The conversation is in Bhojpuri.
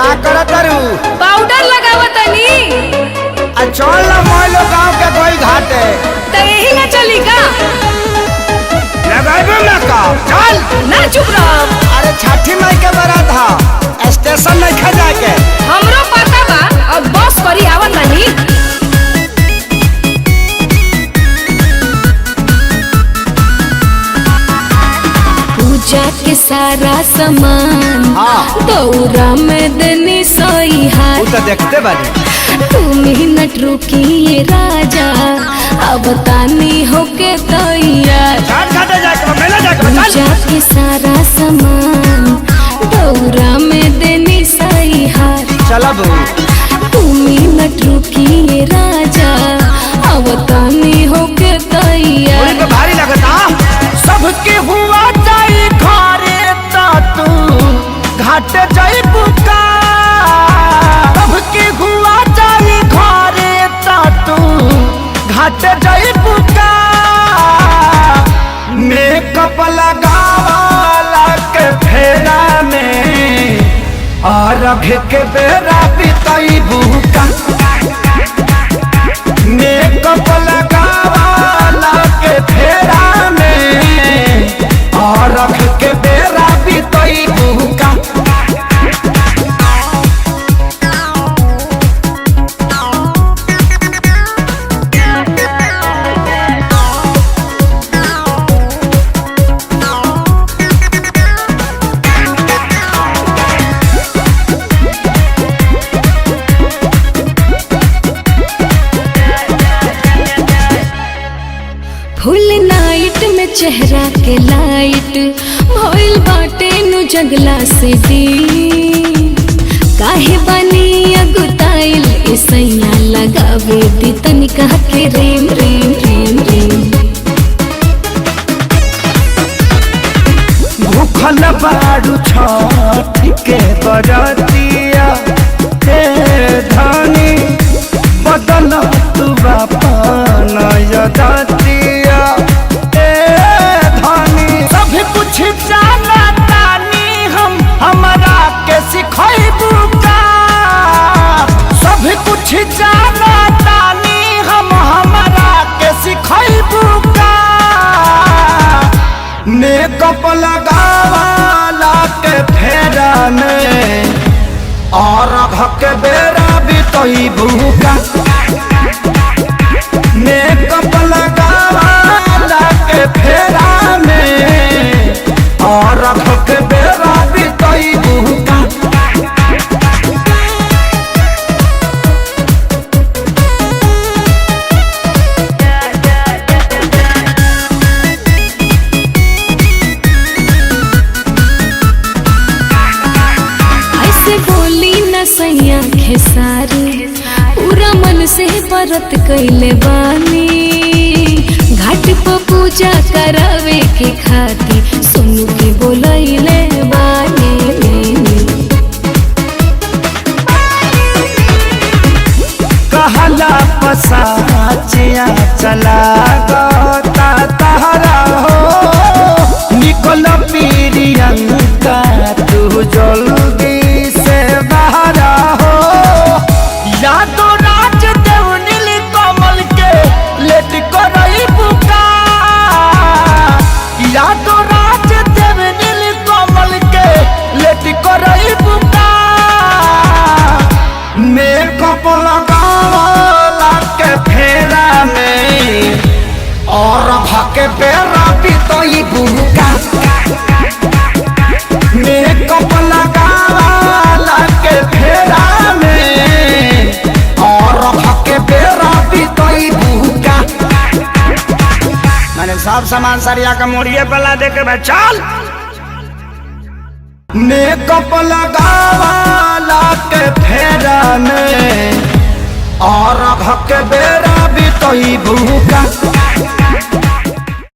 का करत रू? पाउडर लगावतनी। चल ना मोलो गांव के कोई घाटे तो यही ना चली का? लगाइबे ना का चल ना चुप रहो। अरे छठी माई के बारात हा स्टेशन नहीं खा जाके हमरो पता बा अब बस करी आवत नहीं। पूजा के सारा सामान दौरा में देनी सोई हाथ तो देखते बानी तुम ही नट रुकी राजा अब तानी होके तैयार। पूजा के सारा सामान दौरा में देनी सही हार चलब तुम ही नट रुकी राजा अब तानी होके तैयार। पे भारी लगता सबके हुआ जाई घरे ता तू घाट जाई बुका सबके हुआ जाई घरे ता तू घाट जाई बुका मेकअप लगावाला के फेरा में और के बेरा बिताई बुका मेकअप लगावाला के फेरा में और के बेरा बिताई बुका फुल नाइट में चेहरा के लाइट भइल बाटे नु जंगला से दी काहे बनी अगुताइल ऐसैया लगावे दी तनिका के रेम रेम रेम रेम। भूखल बाड़ू छठ के बरतिया हे धनी बदल तू बापा नयदतिया सब कुछ जाना तानी हम हमरा के सिखैबू का सब कुछ जाना तानी हम हमरा के सिखैबू का मेकअप लगावाला के फेरा में और के बेरा बितैबू का मेकअप लगावाला के फेरा में और के बेरा बितैबू का ऐसे बोली न सैया खेसारी पूरा मन से व्रत कैले बानी घाट पर पूजा करावे के खाती सुनु के बोलैले बानी। कहला पसाचिया चला गोता तहरा हो निकल पीरियंका तू जल्दी से बाहरा हो या तो राज देव नील कमल के लेट करई बुका या तो राज देव नील कमल के लेट करई बुका मेकअप लगावाला के फेरा में और भाके बेरा बितई बुका मेकअप लगावाला के फेरा में और भाके बेरा बितई बुका मैंने सब सामान सरिया का मोड़िए पला दे के चल मेकअप लगावाला के फेरा में और के बेरा बितई बुका